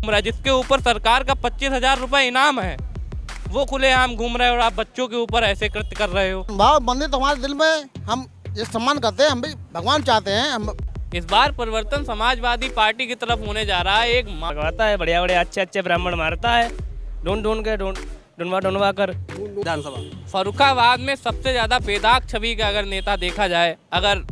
घूम रहा है, जिसके ऊपर सरकार का 25,000 रुपये इनाम है, वो खुलेआम घूम रहे हो और आप बच्चों के ऊपर ऐसे कृत्य कर रहे हो। भाव मंदिर तो हमारे दिल में, हम ये सम्मान करते हैं, हम भी भगवान चाहते हैं। हम इस बार परिवर्तन समाजवादी पार्टी की तरफ होने जा रहा है। एक भगवाता है, बढ़िया बढ़िया अच्छे ब्राह्मण मारता है, ढूंढवा कर विधानसभा। फर्रुखाबाद में सबसे ज़्यादा बेदाग छवि का अगर नेता देखा जाए, अगर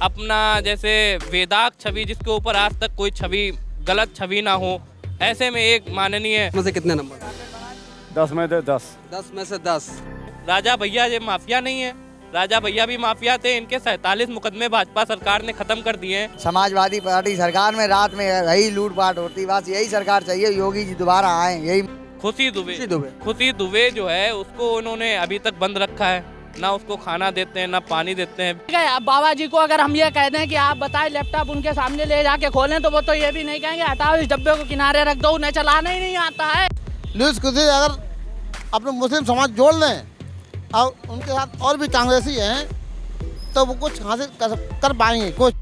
अपना जैसे बेदाग छवि जिसके ऊपर आज तक कोई छवि गलत छवि ना हो, ऐसे में एक माननीय में से कितने नंबर? 10 में से 10। 10 में से 10। राजा भैया ये माफिया नहीं है, राजा भैया भी माफिया थे। इनके 47 मुकदमे भाजपा सरकार ने खत्म कर दिए हैं। समाजवादी पार्टी सरकार में रात में यही लूटपाट होती, बस यही सरकार चाहिए, योगी जी दोबारा आए। यही खुशी दुबे जो है उसको उन्होंने अभी तक बंद रखा है, ना उसको खाना देते हैं ना पानी देते हैं। अब बाबा जी को अगर हम ये कह दें कि आप बताएं लैपटॉप उनके सामने ले जाके खोलें, तो वो तो ये भी नहीं कहेंगे हटाओ इस डब्बे को किनारे रख दो, उन्हें चलाना ही नहीं आता है। लुइस कुर्सी अगर अपने मुस्लिम समाज जोड़ लें और उनके साथ और भी कांग्रेसी हैं तो वो कुछ हासिल कर पाएंगे कुछ।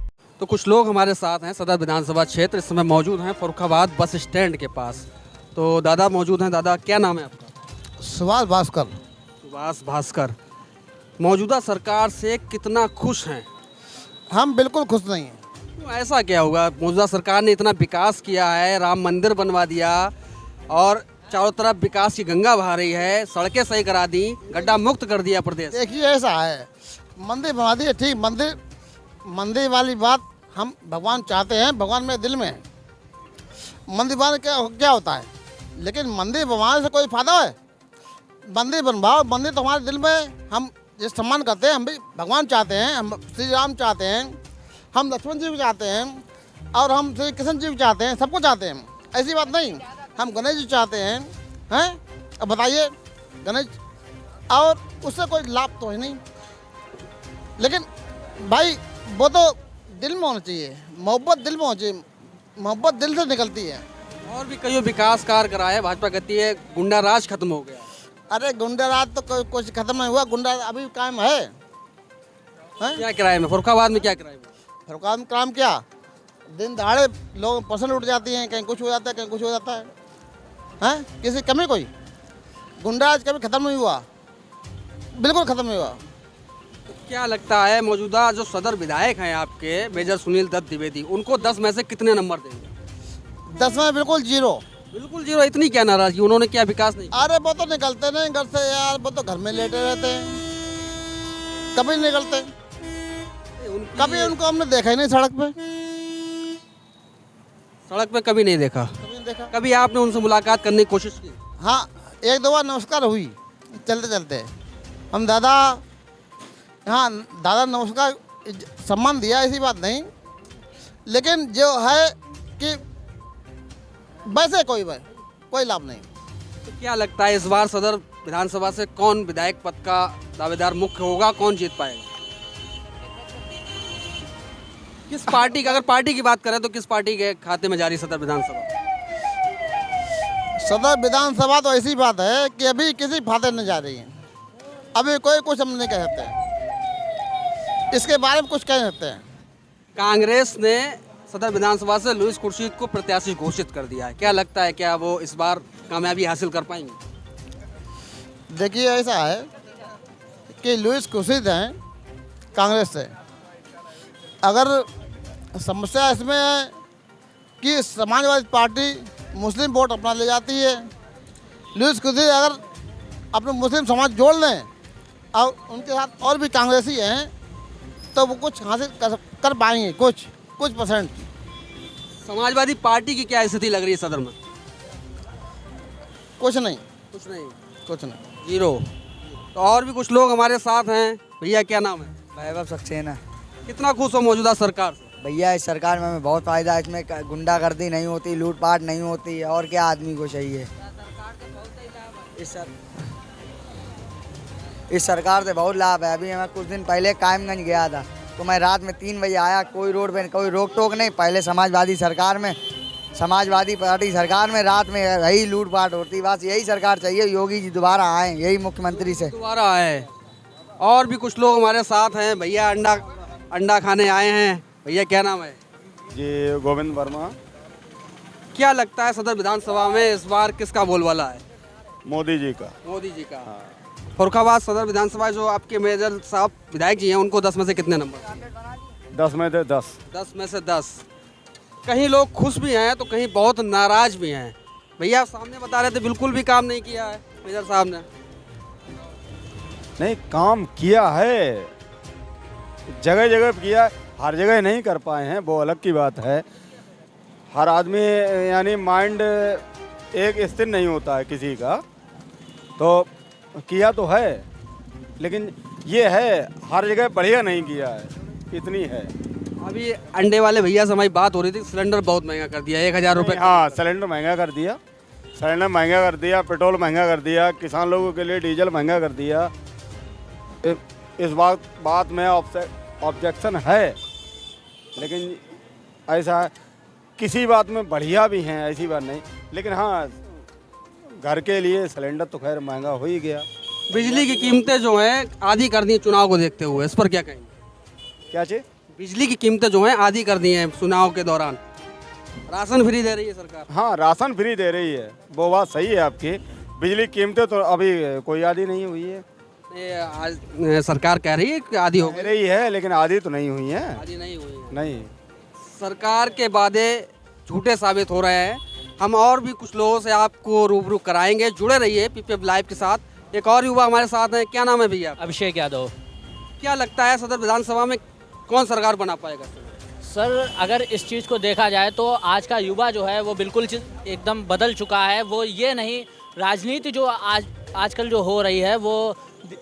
तो कुछ लोग हमारे साथ हैं सदर विधानसभा क्षेत्र, इस समय मौजूद हैं फर्रुखाबाद बस स्टैंड के पास। तो दादा मौजूद हैं। दादा क्या नाम है आपका? सुभाष भास्कर। सुभाष भास्कर, मौजूदा सरकार से कितना खुश हैं? हम बिल्कुल खुश नहीं हैं। क्यों, ऐसा क्या हुआ? मौजूदा सरकार ने इतना विकास किया है, राम मंदिर बनवा दिया और चारों तरफ विकास की गंगा बहा रही है, सड़कें सही करा दी, गड्ढा मुक्त कर दिया प्रदेश। देखिए ऐसा है, मंदिर बना दिए ठीक, मंदिर वाली बात हम भगवान चाहते हैं, भगवान मेरे दिल में है। मंदिर बनाने क्या होता है, लेकिन मंदिर बनवाने से कोई फायदा है? मंदिर बनवाओ, मंदिर तो हमारे दिल में, हम ये सम्मान करते हैं, हम भी भगवान चाहते हैं, हम श्री राम चाहते हैं, हम लक्ष्मण जी भी चाहते हैं और हम श्री कृष्ण जी भी चाहते हैं, सबको चाहते हैं। ऐसी बात नहीं, हम गणेश जी चाहते हैं। अब बताइए गणेश, और उससे कोई लाभ तो है नहीं, लेकिन भाई वो तो दिल में होना चाहिए, मोहब्बत दिल में होनी चाहिए, मोहब्बत दिल से निकलती है। और भी कई विकास कार्य कराए, भाजपा कहती है गुंडा राज खत्म हो गया। अरे गुंडा राज तो कुछ खत्म नहीं हुआ, गुंडा अभी कायम है। क्या किराए में फर्रुखाबाद में क्या किराए में? फर्रुखाबाद में काम क्या, दिन दहाड़े लोग पर्सन उठ जाती हैं, कहीं कुछ हो जाता है, कहीं कुछ हो जाता है। किसी कमी कोई गुंडा राज कभी खत्म नहीं हुआ, बिल्कुल खत्म नहीं हुआ। तो क्या लगता है मौजूदा जो सदर विधायक हैं आपके मेजर सुनील दत्त द्विवेदी, उनको 10 में से कितने नंबर देंगे? 10 में बिल्कुल जीरो। बिल्कुल जीरो? इतनी क्या नाराजगी, उन्होंने क्या विकास नहीं? अरे वो तो निकलते नहीं घर से यार, वो तो घर में लेटे रहते हैं, कभी नहीं निकलते। कभी उनको हमने देखा ही नहीं सड़क पे। सड़क पे कभी नहीं देखा? कभी नहीं देखा। कभी आपने उनसे मुलाकात करने की कोशिश की? हाँ, 1-2 बार नमस्कार हुई चलते चलते। हम दादा नमस्कार सम्मान दिया, ऐसी बात नहीं, लेकिन जो है कि वैसे कोई लाभ नहीं। तो क्या लगता है इस बार सदर विधानसभा से कौन विधायक पद का दावेदार मुख्य होगा, कौन जीत पाएगा? किस पार्टी का, अगर पार्टी की बात करें तो किस पार्टी के खाते में जा रही सदर विधानसभा? सदर विधानसभा तो ऐसी बात है कि अभी किसी खाते नहीं जा रही है, अभी कोई कुछ हम नहीं कह सकते, इसके बारे में कुछ कह सकते हैं। कांग्रेस ने सदर विधानसभा से लुइस खुर्शीद को प्रत्याशी घोषित कर दिया है, क्या लगता है क्या वो इस बार कामयाबी हासिल कर पाएंगे? देखिए ऐसा है कि लुइस खुर्शीद हैं कांग्रेस से, अगर समस्या इसमें है कि समाजवादी पार्टी मुस्लिम वोट अपना ले जाती है, लुइस खुर्शीद अगर अपने मुस्लिम समाज जोड़ लें और उनके साथ और भी कांग्रेसी हैं तो वो कुछ हासिल कर पाएंगे, कुछ परसेंट। समाजवादी पार्टी की क्या स्थिति लग रही है सदर में? कुछ नहीं। जीरो। तो और भी कुछ लोग हमारे साथ हैं। भैया क्या नाम है? वैभव सक्सेना। कितना खुश हो मौजूदा सरकार से? भैया इस सरकार में हमें बहुत फायदा है, इसमें गुंडागर्दी नहीं होती, लूटपाट नहीं होती, और क्या आदमी को चाहिए। इस सरकार से बहुत लाभ है। अभी मैं कुछ दिन पहले कायमगंज गया था तो मैं रात में 3 बजे आया, कोई रोड पे कोई रोक टोक नहीं। पहले समाजवादी पार्टी सरकार में रात में यही लूटपाट होती, बस यही सरकार चाहिए, योगी जी दोबारा आए, यही मुख्यमंत्री से दोबारा आए। और भी कुछ लोग हमारे साथ हैं। भैया अंडा खाने आए हैं। भैया क्या नाम है? जी गोविंद वर्मा। क्या लगता है सदर विधानसभा में इस बार किसका बोलबाला है? मोदी जी का। मोदी जी का। फर्रुखाबाद सदर विधानसभा जो आपके मेजर साहब विधायक जी हैं, उनको 10 में से कितने नंबर? 10 में से 10। 10 में से 10। कहीं लोग खुश भी हैं तो कहीं बहुत नाराज भी हैं। भैया सामने बता रहे थे बिल्कुल भी काम नहीं किया है मेजर साहब ने। नहीं, काम किया है, जगह जगह किया है, हर जगह नहीं कर पाए हैं, वो अलग की बात है। हर आदमी यानी माइंड एक स्थिर नहीं होता है किसी का, तो किया तो है, लेकिन ये है हर जगह बढ़िया नहीं किया है, इतनी है। अभी अंडे वाले भैया से हमारी बात हो रही थी, सिलेंडर बहुत महंगा कर दिया, 1000 रुपये। हाँ, सिलेंडर महंगा कर दिया, सिलेंडर महंगा कर दिया, पेट्रोल महंगा कर दिया, किसान लोगों के लिए डीजल महंगा कर दिया। इस बात में ऑब्जेक्शन है, लेकिन ऐसा किसी बात में बढ़िया भी हैं, ऐसी बात नहीं, लेकिन हाँ घर के लिए सिलेंडर तो खैर महंगा हो ही गया। बिजली की कीमतें जो हैं आधी कर दी चुनाव को देखते हुए, इस पर क्या कहेंगे? क्या चीज़? बिजली की कीमतें जो हैं आधी कर दी हैं चुनाव के दौरान। राशन फ्री दे रही है सरकार। हाँ, राशन फ्री दे रही है, वो बात सही है आपकी। बिजली कीमतें तो अभी कोई आधी नहीं हुई है। ये आज सरकार कह रही है कि आधी हो कह गई। रही है, लेकिन आधी तो नहीं हुई है। आधी नहीं हुई है। नहीं, सरकार के वादे झूठे साबित हो रहे हैं। हम और भी कुछ लोगों से आपको रूबरू कराएंगे, जुड़े रहिए पीपीएफ लाइव के साथ। एक और युवा हमारे साथ हैं, क्या नाम है भैया? अभिषेक यादव। क्या लगता है सदर विधानसभा में कौन सरकार बना पाएगा? सर अगर इस चीज़ को देखा जाए तो आज का युवा जो है वो बिल्कुल एकदम बदल चुका है। वो ये नहीं, राजनीति जो आजकल जो हो रही है वो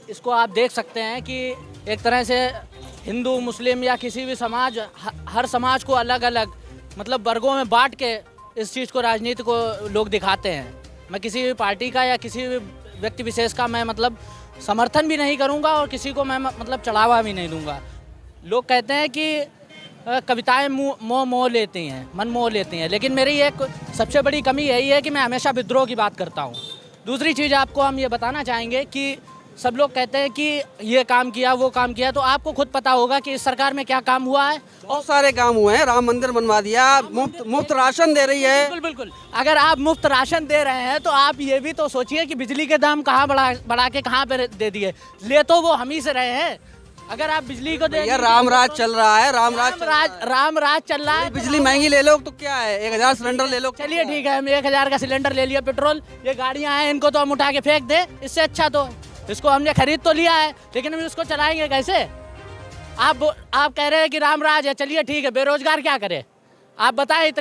इसको आप देख सकते हैं कि एक तरह से हिंदू मुस्लिम या किसी भी समाज, हर समाज को अलग अलग मतलब वर्गों में बांट के इस चीज़ को, राजनीति को लोग दिखाते हैं। मैं किसी भी पार्टी का या किसी भी व्यक्ति विशेष का मैं मतलब समर्थन भी नहीं करूंगा और किसी को मैं मतलब चढ़ावा भी नहीं दूंगा। लोग कहते हैं कि कविताएं मोह लेती हैं, मन मोह लेती हैं, लेकिन मेरी एक सबसे बड़ी कमी यही है कि मैं हमेशा विद्रोह की बात करता हूँ। दूसरी चीज़ आपको हम ये बताना चाहेंगे कि सब लोग कहते हैं कि ये काम किया वो काम किया, तो आपको खुद पता होगा कि इस सरकार में क्या काम हुआ है। बहुत सारे काम हुए हैं, राम मंदिर बनवा दिया, मुफ्त राशन दे रही है। बिल्कुल बिल्कुल। अगर आप मुफ्त राशन दे रहे हैं तो आप ये भी तो सोचिए कि बिजली के दाम कहाँ बढ़ा के कहाँ पे दे दिए। ले तो वो हम ही से रहे हैं। अगर आप बिजली को दे, राम राज चल रहा है, राम राज चल रहा है। बिजली महंगी ले लो तो क्या है, 1000 सिलेंडर ले लो। चलिए ठीक है, हम 1000 का सिलेंडर ले लिया। पेट्रोल, ये गाड़ियां हैं, इनको तो हम उठा के फेंक दे। इससे अच्छा तो इसको हमने खरीद तो लिया है, लेकिन हम इसको चलाएंगे कैसे? आप कह रहे हैं कि राम राज है, चलिए ठीक है, बेरोजगार क्या करे? आप बताएं,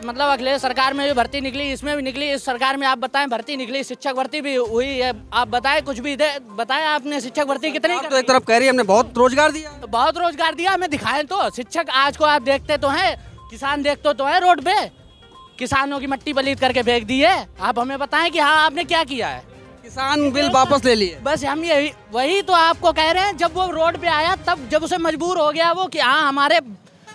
मतलब अखिलेश सरकार में भी भर्ती निकली, इसमें भी निकली, इस सरकार में आप बताएं भर्ती निकली, शिक्षक भर्ती भी हुई है। आप बताएं, कुछ भी बताएं आपने शिक्षक भर्ती कितनी? तो एक तरफ कह रही है हमने बहुत रोजगार दिया, तो बहुत रोजगार दिया, हमें दिखाएं तो। शिक्षक आज को आप देखते तो हैं, किसान देखते तो है रोड पे, किसानों की मट्टी पलीत करके फेंक दी है। आप हमें बताएं कि हाँ आपने क्या किया है। किसान बिल वापस ले लिए। बस हम यही वही तो आपको कह रहे हैं। जब वो रोड पे आया तब जब उसे मजबूर हो गया वो कि हाँ हमारे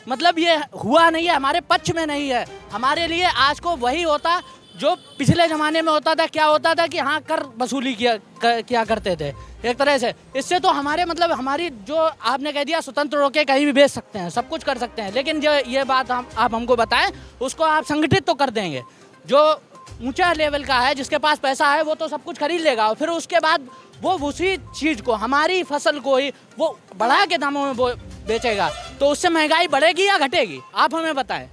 मतलब ये हुआ नहीं है, हमारे पक्ष में नहीं है। हमारे लिए आज को वही होता जो पिछले ज़माने में होता था। क्या होता था कि हाँ कर वसूली किया करते थे एक तरह से। इससे तो हमारे मतलब हमारी जो आपने कह दिया स्वतंत्र होकर कहीं भी बेच सकते हैं, सब कुछ कर सकते हैं, लेकिन जो ये बात आप हमको बताएं उसको आप संगठित तो कर देंगे। जो ऊंचा लेवल का है, जिसके पास पैसा है, वो तो सब कुछ खरीद लेगा और फिर उसके बाद वो उसी चीज़ को, हमारी फसल को ही वो बढ़ा के दामों में वो बेचेगा। तो उससे महंगाई बढ़ेगी या घटेगी? आप हमें बताएं।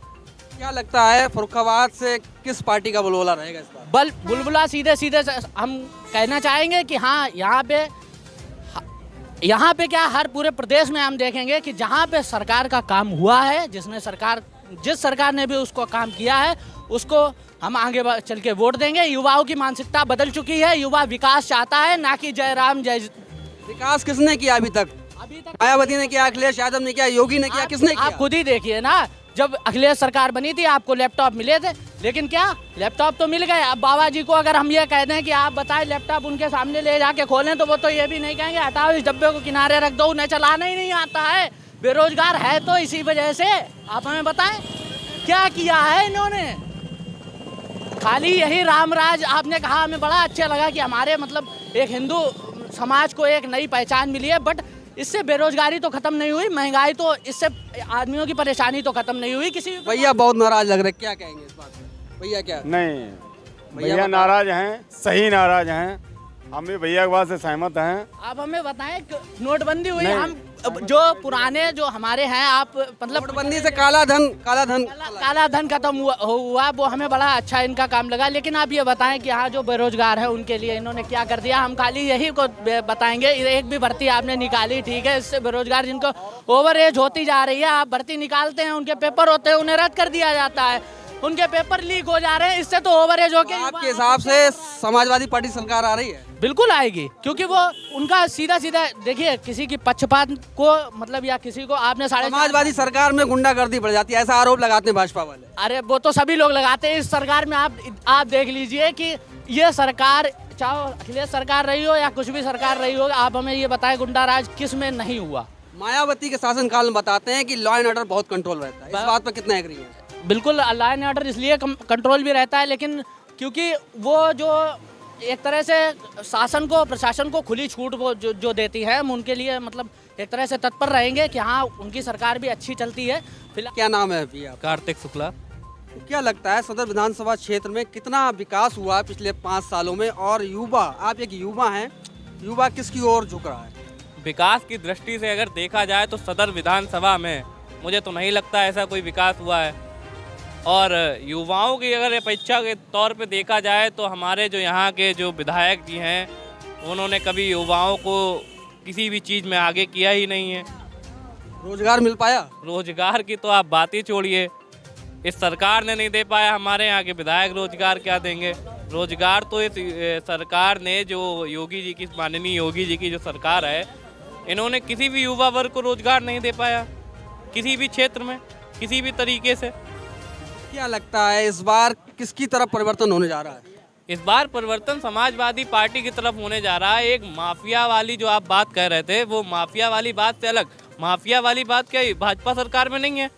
क्या लगता है फर्रुखाबाद से किस पार्टी का बुलबुला रहेगा इस बार? बुलबुला सीधे हम कहना चाहेंगे कि हाँ यहाँ पे क्या हर पूरे प्रदेश में हम देखेंगे कि जहाँ पे सरकार का काम हुआ है, जिस सरकार ने भी उसको काम किया है, उसको हम आगे चल के वोट देंगे। युवाओं की मानसिकता बदल चुकी है, युवा विकास चाहता है, ना कि जय राम जय। विकास किसने किया अभी तक? मायावती ने किया, अखिलेश यादव ने किया, योगी ने किया, किसने किया? आप खुद ही देखिए ना, जब अखिलेश सरकार बनी थी आपको लैपटॉप मिले थे, लेकिन क्या लैपटॉप तो मिल गए। अब बाबा जी को अगर हम ये कह दें कि आप बताएं लैपटॉप उनके सामने ले जाके खोलें, तो वो तो ये भी नहीं कहेंगे हटाओ इस डब्बे को किनारे रख दो, उन्हें चलाना ही नहीं आता है। बेरोजगार है तो इसी वजह से। आप हमें बताएं क्या किया है इन्होंने? खाली यही रामराज आपने कहा, हमें बड़ा अच्छा लगा कि हमारे मतलब एक हिंदू समाज को एक नई पहचान मिली है, बट इससे बेरोजगारी तो खत्म नहीं हुई, महंगाई तो, इससे आदमियों की परेशानी तो खत्म नहीं हुई। किसी भैया बहुत नाराज लग रहे, क्या कहेंगे इस बात में? भैया क्या नहीं, भैया बता- नाराज हैं, सही नाराज हैं। हम भी भैया की बात से सहमत हैं। आप हमें बताएं कि नोटबंदी हुई, नहीं। हम जो पुराने जो हमारे हैं, आप मतलब नोटबंदी से काला धन काला धन खत्म हुआ, वो हमें बड़ा अच्छा इनका काम लगा। लेकिन आप ये बताएं कि यहाँ जो बेरोजगार है उनके लिए इन्होंने क्या कर दिया। हम खाली यही को बताएंगे, एक भी भर्ती आपने निकाली, ठीक है, इससे बेरोजगार जिनको ओवर एज होती जा रही है, आप भर्ती निकालते हैं, उनके पेपर होते हैं, उन्हें रद्द कर दिया जाता है, उनके पेपर लीक हो जा रहे हैं, इससे तो ओवर एज होके आपके हिसाब से समाजवादी पार्टी सरकार आ रही है? बिल्कुल आएगी, क्योंकि वो उनका सीधा सीधा देखिए, किसी की पक्षपात को मतलब या किसी को आपने समाजवादी सरकार में गुंडागर्दी बढ़ जाती है, ऐसा आरोप लगाते हैं भाजपा वाले। अरे वो तो सभी लोग लगाते हैं। इस सरकार में आप देख लीजिए कि ये सरकार, चाहे अखिलेश सरकार रही हो या कुछ भी सरकार रही हो, आप हमें ये बताएं गुंडा राज किस में नहीं हुआ। मायावती के शासनकाल में बताते हैं कि लॉ एंड ऑर्डर बहुत कंट्रोल रहता है, इस बात पर कितना एग्री है? बिल्कुल, लॉ एंड ऑर्डर इसलिए कंट्रोल भी रहता है, लेकिन क्योंकि वो जो एक तरह से शासन को, प्रशासन को खुली छूट वो जो देती है, हम उनके लिए मतलब एक तरह से तत्पर रहेंगे कि हाँ, उनकी सरकार भी अच्छी चलती है। फिलहाल क्या नाम है भैया? कार्तिक शुक्ला। तो क्या लगता है सदर विधानसभा क्षेत्र में कितना विकास हुआ है पिछले 5 सालों में? और युवा, आप एक युवा हैं, युवा किसकी ओर झुक रहा है? विकास की दृष्टि से अगर देखा जाए तो सदर विधानसभा में मुझे तो नहीं लगता ऐसा कोई विकास हुआ है। और युवाओं की अगर अपेक्षा के तौर पे देखा जाए तो हमारे जो यहाँ के जो विधायक जी हैं, उन्होंने कभी युवाओं को किसी भी चीज़ में आगे किया ही नहीं है। रोजगार मिल पाया? रोजगार की तो आप बात ही छोड़िए, इस सरकार ने नहीं दे पाया, हमारे यहाँ के विधायक रोजगार क्या देंगे? रोजगार तो इस सरकार ने, जो योगी जी की, माननीय योगी जी की जो सरकार है, इन्होंने किसी भी युवा वर्ग को रोजगार नहीं दे पाया, किसी भी क्षेत्र में, किसी भी तरीके से। क्या लगता है इस बार किसकी तरफ परिवर्तन होने जा रहा है? इस बार परिवर्तन समाजवादी पार्टी की तरफ होने जा रहा है। एक माफिया वाली जो आप बात कह रहे थे, वो माफिया वाली बात से अलग, माफिया वाली बात क्या भाजपा सरकार में नहीं है।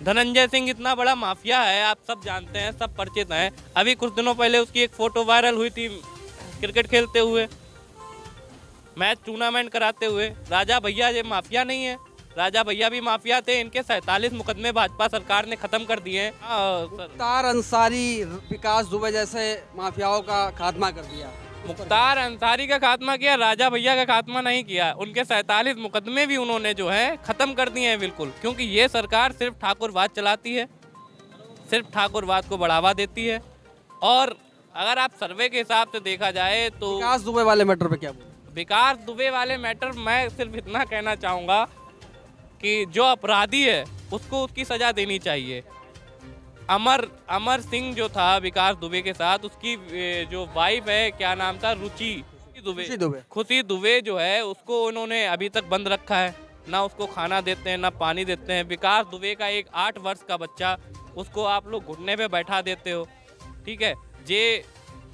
धनंजय सिंह इतना बड़ा माफिया है, आप सब जानते हैं, सब परिचित हैं। अभी कुछ दिनों पहले उसकी एक फोटो वायरल हुई थी क्रिकेट खेलते हुए, मैच टूर्नामेंट कराते हुए। राजा भैया ये माफिया नहीं है, राजा भैया भी माफिया थे। इनके 47 मुकदमे भाजपा सरकार ने खत्म कर दिए हैं। मुख्तार अंसारी, विकास दुबे जैसे माफियाओं का खात्मा कर दिया। मुख्तार अंसारी का खात्मा किया, राजा भैया का खात्मा नहीं किया। उनके 47 मुकदमे भी उन्होंने जो है खत्म कर दिए हैं, बिल्कुल। क्योंकि ये सरकार सिर्फ ठाकुरवाद चलाती है, सिर्फ ठाकुरवाद को बढ़ावा देती है। और अगर आप सर्वे के हिसाब से देखा जाए तो विकास दुबे वाले मैटर पे क्या बोलूं? विकास दुबे वाले मैटर, मैं सिर्फ इतना कहना चाहूँगा कि जो अपराधी है उसको उसकी सजा देनी चाहिए। अमर सिंह जो था विकास दुबे के साथ, उसकी जो वाइफ है, क्या नाम था, खुशी दुबे जो है, उसको उन्होंने अभी तक बंद रखा है। ना उसको खाना देते हैं, ना पानी देते हैं। विकास दुबे का एक 8 वर्ष का बच्चा, उसको आप लोग घुटने पे बैठा देते हो, ठीक है। ये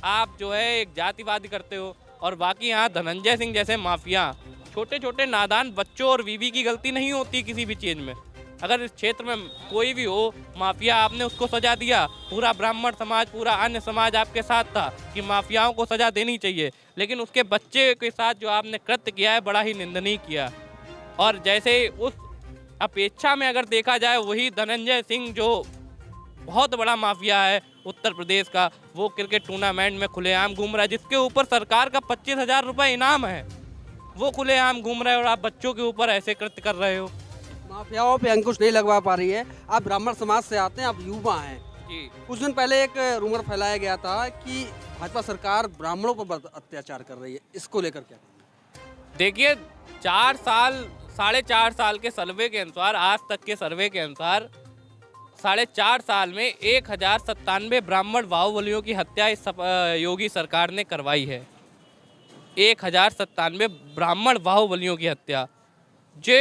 आप जो है एक जातिवाद करते हो। और बाकी यहाँ धनंजय सिंह जैसे माफिया, छोटे छोटे नादान बच्चों और बीवी की गलती नहीं होती किसी भी चीज़ में। अगर इस क्षेत्र में कोई भी हो माफिया, आपने उसको सजा दिया, पूरा ब्राह्मण समाज, पूरा अन्य समाज आपके साथ था कि माफियाओं को सजा देनी चाहिए। लेकिन उसके बच्चे के साथ जो आपने कृत्य किया है, बड़ा ही निंदनीय किया। और जैसे उस अपेक्षा में अगर देखा जाए, वही धनंजय सिंह जो बहुत बड़ा माफिया है उत्तर प्रदेश का, वो क्रिकेट टूर्नामेंट में खुलेआम घूम रहा है, जिसके ऊपर सरकार का 25,000 रुपये इनाम है, वो खुलेआम घूम रहे हो और आप बच्चों के ऊपर ऐसे कृत्य कर रहे हो। माफियाओं पे अंकुश नहीं लगवा पा रही है। आप ब्राह्मण समाज से आते हैं, आप युवा हैं जी। कुछ दिन पहले एक रूमर फैलाया गया था कि भाजपा सरकार ब्राह्मणों पर अत्याचार कर रही है, इसको लेकर क्या? देखिए, 4.5 साल के सर्वे के अनुसार, आज तक के सर्वे के अनुसार 4.5 साल में 1097 ब्राह्मण बाहुबलियों की हत्या इस योगी सरकार ने करवाई है। 1097 ब्राह्मण बाहुबलियों की हत्या। जो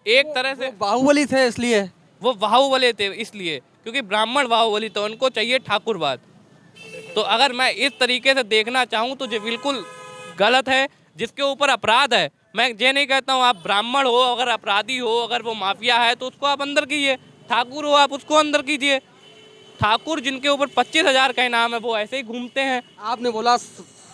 एक तरह से बाहुबली थे, इसलिए वो बाहुबली थे, इसलिए क्योंकि ब्राह्मण बाहुबली, तो उनको चाहिए ठाकुरवाद। तो अगर मैं इस तरीके से देखना चाहूँ तो ये बिल्कुल गलत है। जिसके ऊपर अपराध है, मैं ये नहीं कहता हूँ आप ब्राह्मण हो, अगर अपराधी हो, अगर वो माफिया है तो उसको आप अंदर कीजिए। ठाकुर हो आप, उसको अंदर कीजिए। ठाकुर जिनके ऊपर 25,000 का इनाम है, वो ऐसे ही घूमते हैं। आपने बोला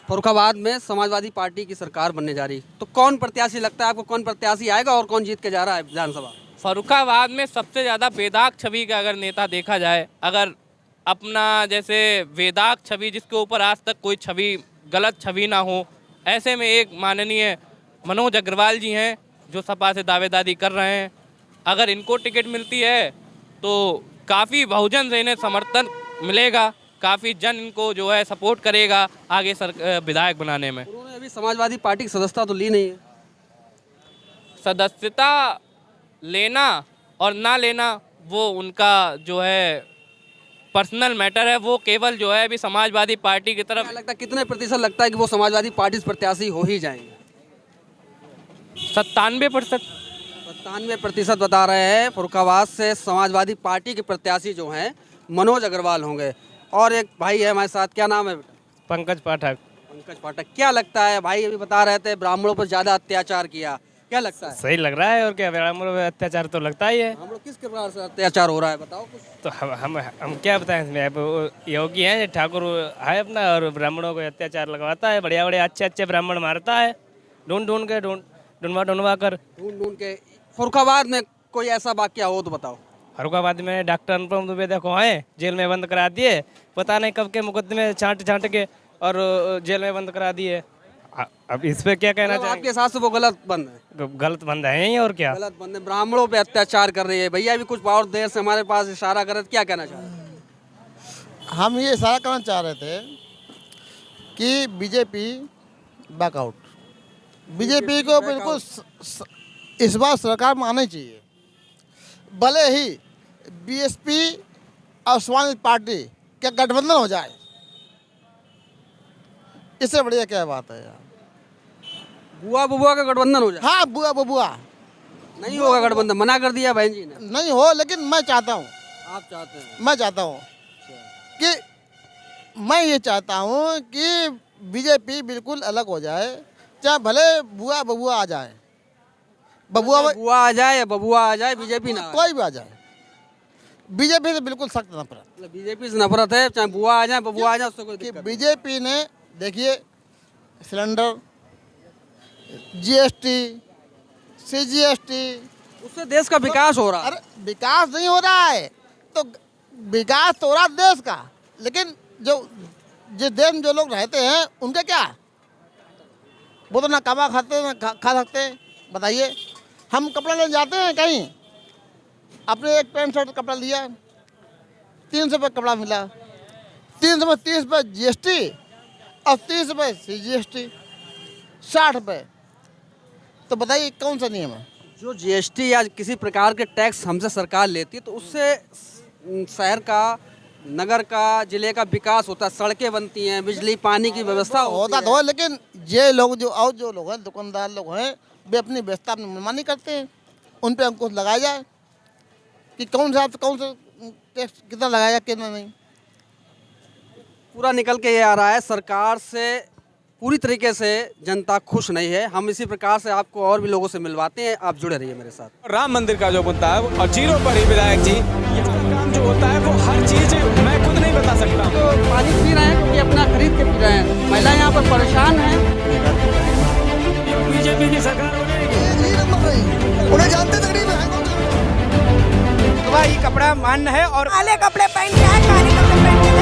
फर्रुखाबाद में समाजवादी पार्टी की सरकार बनने जा रही, तो कौन प्रत्याशी लगता है आपको, कौन प्रत्याशी आएगा और कौन जीत के जा रहा है विधानसभा? फर्रुखाबाद में सबसे ज़्यादा बेदाग छवि का अगर नेता देखा जाए, अगर अपना जैसे वेदाक छवि जिसके ऊपर आज तक कोई छवि गलत छवि ना हो, ऐसे में एक माननीय मनोज अग्रवाल जी हैं जो सपा से दावेदारी कर रहे हैं। अगर इनको टिकट मिलती है तो काफ़ी बहुजन से इन्हें समर्थन मिलेगा, काफ़ी जन इनको जो है सपोर्ट करेगा आगे विधायक बनाने में। उन्होंने अभी समाजवादी पार्टी की सदस्यता तो ली नहीं है। सदस्यता लेना और ना लेना वो उनका जो है पर्सनल मैटर है, वो केवल जो है अभी समाजवादी पार्टी की तरफ। क्या लगता है कितने प्रतिशत लगता है कि वो समाजवादी पार्टी से प्रत्याशी हो ही जाएंगे? 97%। 97% बता रहे हैं फर्रुखाबाद से समाजवादी पार्टी के प्रत्याशी जो हैं मनोज अग्रवाल होंगे। और एक भाई है हमारे साथ, क्या नाम है बेटा? पंकज पाठक। पंकज पाठक। क्या लगता है भाई, अभी बता रहे थे ब्राह्मणों पर ज़्यादा अत्याचार किया, क्या लगता है? सही लग रहा है और क्या, ब्राह्मणों में अत्याचार तो लगता ही है। हम लोग किस प्रकार से अत्याचार हो रहा है बताओ कुछ। तो हम क्या बताएं इसमें, अब वो योगी हैं ठाकुर है अपना, और ब्राह्मणों को अत्याचार लगवाता है, बढ़िया बढ़िया अच्छे अच्छे ब्राह्मण मारता है, ढूंढवा कर। ढूंढ के। फर्रुखाबाद में कोई ऐसा वाकया हो तो बताओ। फर्रुखाबाद में डॉक्टर अनुपम दुबे देखो हैं, जेल में बंद करा दिए, पता नहीं कब के मुकदमे छांट के और जेल में बंद करा दिए। अब इस पे क्या कहना मतलब चाहिए? आपके हिसाब से वो गलत बंद है? गलत बंद है ही, और क्या। गलत बंद है, ब्राह्मणों पे अत्याचार कर रही है। भैया भी कुछ और देर से हमारे पास इशारा कर रहे थे, क्या कहना चाह रहे हैं? हम ये इशारा करना चाह रहे थे कि बीजेपी बैकआउट, बीजेपी को बिल्कुल इस बार सरकार में आना चाहिए। भले ही बीएसपी और समाजवादी पार्टी का गठबंधन हो जाए, इससे बढ़िया क्या बात है यार। बुआ बबुआ का गठबंधन हो जाए? हाँ, बुआ बबुआ नहीं होगा गठबंधन, मना कर दिया बहन जी ने। नहीं हो, लेकिन मैं चाहता हूँ, आप चाहते हैं? मैं चाहता हूँ कि मैं ये चाहता हूँ कि बीजेपी बिल्कुल अलग हो जाए, चाहे भले बुआ बबुआ आ जाए, बुआ आ जाए या बबुआ आ जाए, बीजेपी ना आए। कोई भी आ जाए, बीजेपी से बिल्कुल सख्त नफरत। मतलब बीजेपी से नफरत है, चाहे बुआ आ जाए बबुआ आ जाए, उससे कोई कि दिक्कत नहीं। बीजेपी ने देखिए सिलेंडर, जीएसटी, सीजीएसटी, उससे देश का विकास हो रहा है। अरे विकास नहीं हो रहा है तो विकास तो हो रहा है देश का, लेकिन जो जिस देश में जो लोग रहते हैं उनके क्या, वो तो ना कमा खाते ना खा सकते। बताइए, हम कपड़ा लेने जाते हैं कहीं, अपने एक पैंट शर्ट कपड़ा लिया, 300 रुपये कपड़ा मिला, 300 में 30 रुपये जीएसटी और 30 रुपये सीजीएसटी, 60 रुपये। तो बताइए कौन सा नियम है? जो जीएसटी या किसी प्रकार के टैक्स हमसे सरकार लेती है तो उससे शहर का, नगर का, जिले का विकास होता है, सड़कें बनती हैं, बिजली पानी की व्यवस्था होता तो है, लेकिन ये लोग जो लोग हैं, दुकानदार लोग हैं, वे अपनी व्यवस्था अपनी मनमानी करते हैं। उन पे अंकुश लगाया जाए कि कौन सा टैक्स कितना लगाया कितना नहीं। पूरा निकल के ये आ रहा है, सरकार से पूरी तरीके से जनता खुश नहीं है। हम इसी प्रकार से आपको और भी लोगों से मिलवाते हैं, आप जुड़े रहिए मेरे साथ। राम मंदिर का जो मुद्दा है और जीरो पर ही विधायक जी, यहाँ का काम जो होता है वो हर चीज मैं खुद नहीं बता सकता। तो पानी पी रहे हैं क्योंकि अपना खरीद के पी रहे हैं। महिला यहाँ पर परेशान है। बीजेपी की सरकार उन्हें जानते तकरीब है, वही कपड़ा मान्य है और काले कपड़े पहन के आए, काले कपड़े पहन के